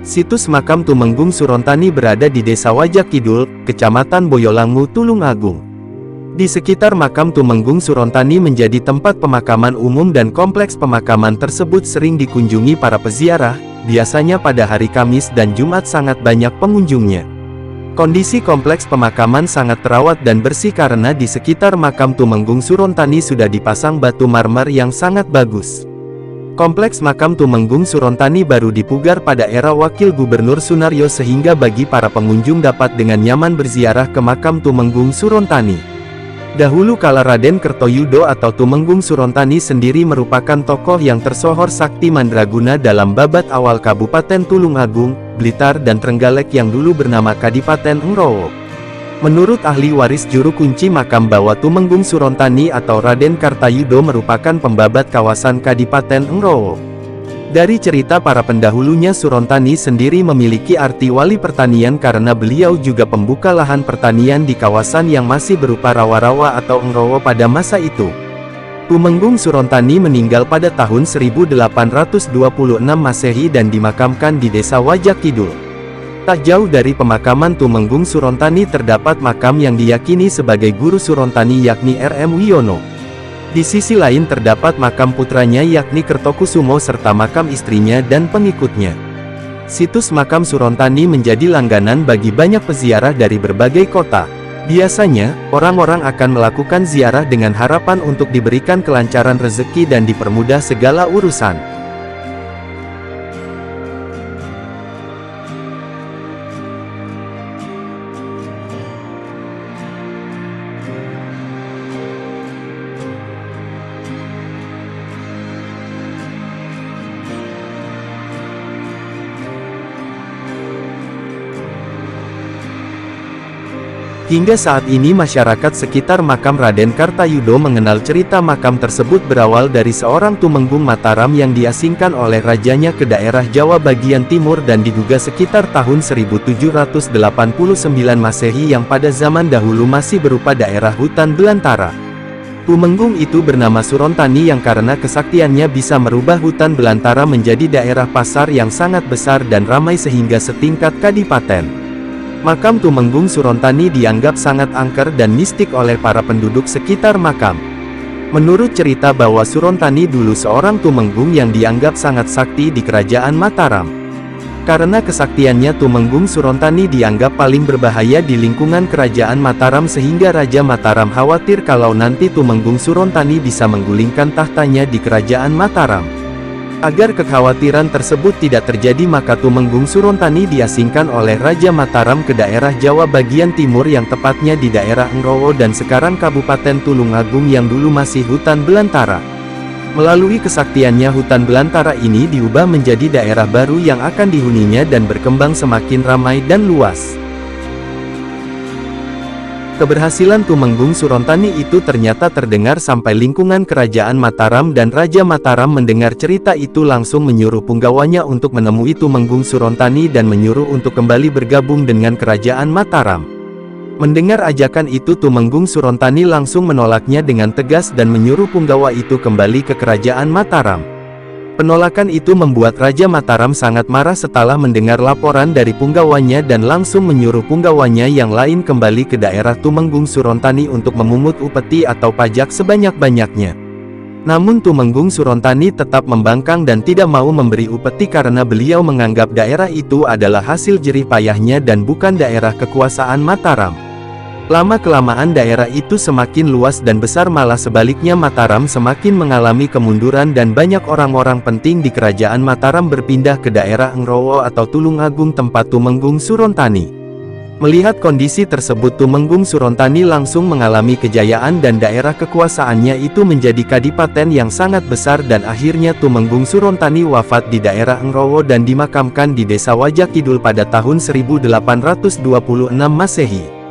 Situs makam Tumenggung Surontani berada di Desa Wajak Kidul, Kecamatan Boyolangu, Tulungagung. Di sekitar makam Tumenggung Surontani menjadi tempat pemakaman umum dan kompleks pemakaman tersebut sering dikunjungi para peziarah, biasanya pada hari Kamis dan Jumat sangat banyak pengunjungnya. Kondisi kompleks pemakaman sangat terawat dan bersih karena di sekitar makam Tumenggung Surontani sudah dipasang batu marmer yang sangat bagus. Kompleks makam Tumenggung Surontani baru dipugar pada era Wakil Gubernur Sunaryo sehingga bagi para pengunjung dapat dengan nyaman berziarah ke makam Tumenggung Surontani. Dahulu kala Raden Kertoyudo atau Tumenggung Surontani sendiri merupakan tokoh yang tersohor sakti mandraguna dalam babat awal Kabupaten Tulungagung, Blitar dan Trenggalek yang dulu bernama Kadipaten Ngrowo. Menurut ahli waris juru kunci makam bahwa Tumenggung Surontani atau Raden Kartayudo merupakan pembabat kawasan Kadipaten Ngrowo. Dari cerita para pendahulunya, Surontani sendiri memiliki arti wali pertanian karena beliau juga pembuka lahan pertanian di kawasan yang masih berupa rawa-rawa atau Ngrowo pada masa itu. Tumenggung Surontani meninggal pada tahun 1826 Masehi dan dimakamkan di Desa Wajak Kidul. Tak jauh dari pemakaman Tumenggung Surontani terdapat makam yang diyakini sebagai guru Surontani yakni R.M. Wiono. Di sisi lain terdapat makam putranya yakni Kertokusumo serta makam istrinya dan pengikutnya. Situs makam Surontani menjadi langganan bagi banyak peziarah dari berbagai kota. Biasanya, orang-orang akan melakukan ziarah dengan harapan untuk diberikan kelancaran rezeki dan dipermudah segala urusan. Hingga saat ini masyarakat sekitar makam Raden Kartayudo mengenal cerita makam tersebut berawal dari seorang Tumenggung Mataram yang diasingkan oleh rajanya ke daerah Jawa bagian timur dan diduga sekitar tahun 1789 Masehi yang pada zaman dahulu masih berupa daerah hutan belantara. Tumenggung itu bernama Surontani yang karena kesaktiannya bisa merubah hutan belantara menjadi daerah pasar yang sangat besar dan ramai sehingga setingkat kadipaten. Makam Tumenggung Surontani dianggap sangat angker dan mistik oleh para penduduk sekitar makam. Menurut cerita bahwa Surontani dulu seorang Tumenggung yang dianggap sangat sakti di kerajaan Mataram. Karena kesaktiannya Tumenggung Surontani dianggap paling berbahaya di lingkungan kerajaan Mataram sehingga Raja Mataram khawatir kalau nanti Tumenggung Surontani bisa menggulingkan tahtanya di kerajaan Mataram. Agar kekhawatiran tersebut tidak terjadi maka Tumenggung Surontani diasingkan oleh Raja Mataram ke daerah Jawa bagian timur yang tepatnya di daerah Ngrowo dan sekarang Kabupaten Tulungagung yang dulu masih hutan belantara. Melalui kesaktiannya hutan belantara ini diubah menjadi daerah baru yang akan dihuninya dan berkembang semakin ramai dan luas. Keberhasilan Tumenggung Surontani itu ternyata terdengar sampai lingkungan kerajaan Mataram dan Raja Mataram mendengar cerita itu langsung menyuruh punggawanya untuk menemui Tumenggung Surontani dan menyuruh untuk kembali bergabung dengan kerajaan Mataram. Mendengar ajakan itu Tumenggung Surontani langsung menolaknya dengan tegas dan menyuruh punggawa itu kembali ke kerajaan Mataram. Penolakan itu membuat Raja Mataram sangat marah setelah mendengar laporan dari punggawanya dan langsung menyuruh punggawanya yang lain kembali ke daerah Tumenggung Surontani untuk memungut upeti atau pajak sebanyak-banyaknya. Namun Tumenggung Surontani tetap membangkang dan tidak mau memberi upeti karena beliau menganggap daerah itu adalah hasil jerih payahnya dan bukan daerah kekuasaan Mataram. Lama-kelamaan daerah itu semakin luas dan besar malah sebaliknya Mataram semakin mengalami kemunduran dan banyak orang-orang penting di kerajaan Mataram berpindah ke daerah Ngrowo atau Tulungagung tempat Tumenggung Surontani. Melihat kondisi tersebut Tumenggung Surontani langsung mengalami kejayaan dan daerah kekuasaannya itu menjadi kadipaten yang sangat besar dan akhirnya Tumenggung Surontani wafat di daerah Ngrowo dan dimakamkan di Desa Wajak Kidul pada tahun 1826 Masehi.